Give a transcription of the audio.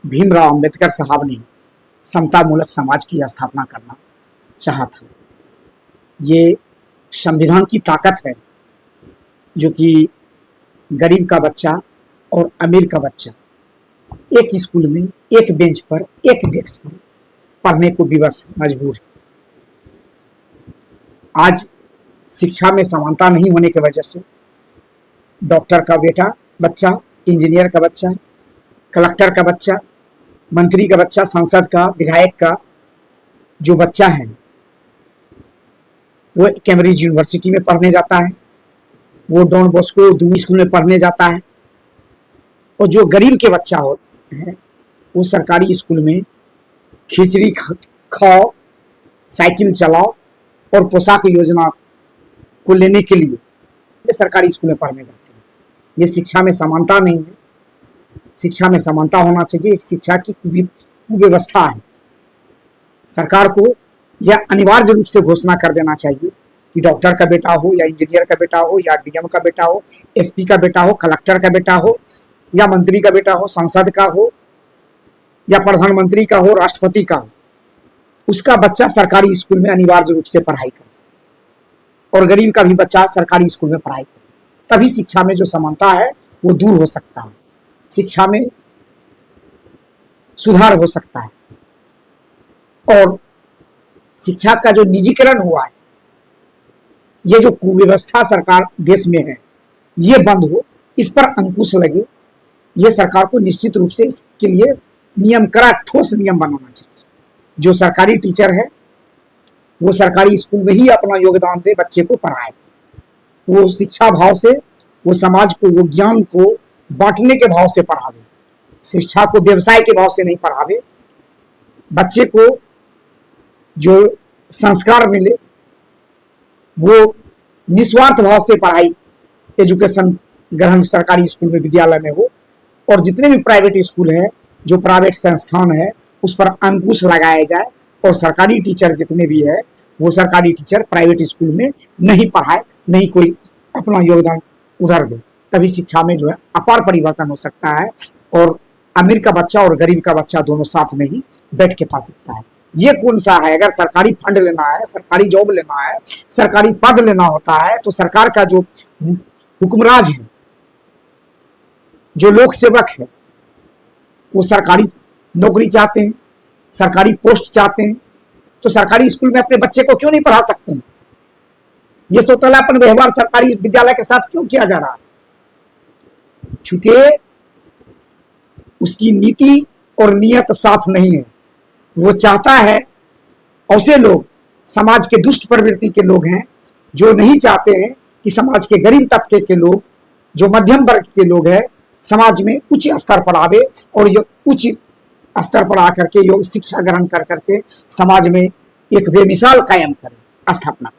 भीमराव अंबेडकर साहब ने समतामूलक समाज की स्थापना करना चाहा था। ये संविधान की ताकत है जो कि गरीब का बच्चा और अमीर का बच्चा एक स्कूल में, एक बेंच पर, एक डेस्क पर पढ़ने को विवश मजबूर है। आज शिक्षा में समानता नहीं होने की वजह से डॉक्टर का बच्चा, इंजीनियर का बच्चा, कलेक्टर का बच्चा, मंत्री का बच्चा, सांसद का, विधायक का जो बच्चा है वो कैम्ब्रिज यूनिवर्सिटी में पढ़ने जाता है, वो डॉन बॉस्को दूसरी स्कूल में पढ़ने जाता है, और जो गरीब के बच्चा है वो सरकारी स्कूल में खिचड़ी खाओ, साइकिल चलाओ और पोशाक योजना को लेने के लिए ये सरकारी स्कूल में पढ़ने जाते हैं। ये शिक्षा में समानता नहीं है। शिक्षा में समानता होना चाहिए। शिक्षा की कुव्यवस्था है। सरकार को यह अनिवार्य रूप से घोषणा कर देना चाहिए कि डॉक्टर का बेटा हो या इंजीनियर का बेटा हो या डीएम का बेटा हो, एसपी का बेटा हो, कलेक्टर का बेटा हो या मंत्री का बेटा हो, सांसद का हो या प्रधानमंत्री का हो, राष्ट्रपति का हो, उसका बच्चा सरकारी स्कूल में अनिवार्य रूप से पढ़ाई करे और गरीब का भी बच्चा सरकारी स्कूल में पढ़ाई करे। तभी शिक्षा में जो समानता है वो दूर हो सकता है, शिक्षा में सुधार हो सकता है और शिक्षा का जो निजीकरण हुआ है, ये जो कुव्यवस्था सरकार देश में है, ये बंद हो, इस पर अंकुश लगे। ये सरकार को निश्चित रूप से इसके लिए ठोस नियम बनाना चाहिए। जो सरकारी टीचर है वो सरकारी स्कूल में ही अपना योगदान दे, बच्चे को पढ़ाए, वो शिक्षा भाव से, वो समाज को, वो ज्ञान को बांटने के भाव से पढ़ावे, शिक्षा को व्यवसाय के भाव से नहीं पढ़ावे। बच्चे को जो संस्कार मिले वो निस्वार्थ भाव से पढ़ाई, एजुकेशन ग्रहण सरकारी स्कूल में, विद्यालय में हो। और जितने भी प्राइवेट स्कूल है, जो प्राइवेट संस्थान है, उस पर अंकुश लगाया जाए और सरकारी टीचर जितने भी है वो सरकारी टीचर प्राइवेट स्कूल में नहीं पढ़ाए, नहीं कोई अपना योगदान उधर दे। तभी शिक्षा में जो है अपार परिवर्तन हो सकता है और अमीर का बच्चा और गरीब का बच्चा दोनों साथ में ही बैठ के पा सकता है। ये कौन सा है? अगर सरकारी फंड लेना है, सरकारी जॉब लेना है, सरकारी पद लेना होता है तो सरकार का जो हुक्मराज है, जो लोक सेवक है, वो सरकारी नौकरी चाहते हैं, सरकारी पोस्ट चाहते हैं, तो सरकारी स्कूल में अपने बच्चे को क्यों नहीं पढ़ा सकते हैं? ये सौतेलापन व्यवहार सरकारी विद्यालय के साथ क्यों किया जा रहा है? चूंकि उसकी नीति और नियत साफ नहीं है। वो चाहता है, ऐसे लोग समाज के दुष्ट प्रवृत्ति के लोग हैं जो नहीं चाहते हैं कि समाज के गरीब तबके के लोग, जो मध्यम वर्ग के लोग हैं, समाज में उच्च स्तर पर आवे और ये उच्च स्तर पर आकर के योग शिक्षा ग्रहण कर करके समाज में एक बेमिसाल कायम करे, स्थापना।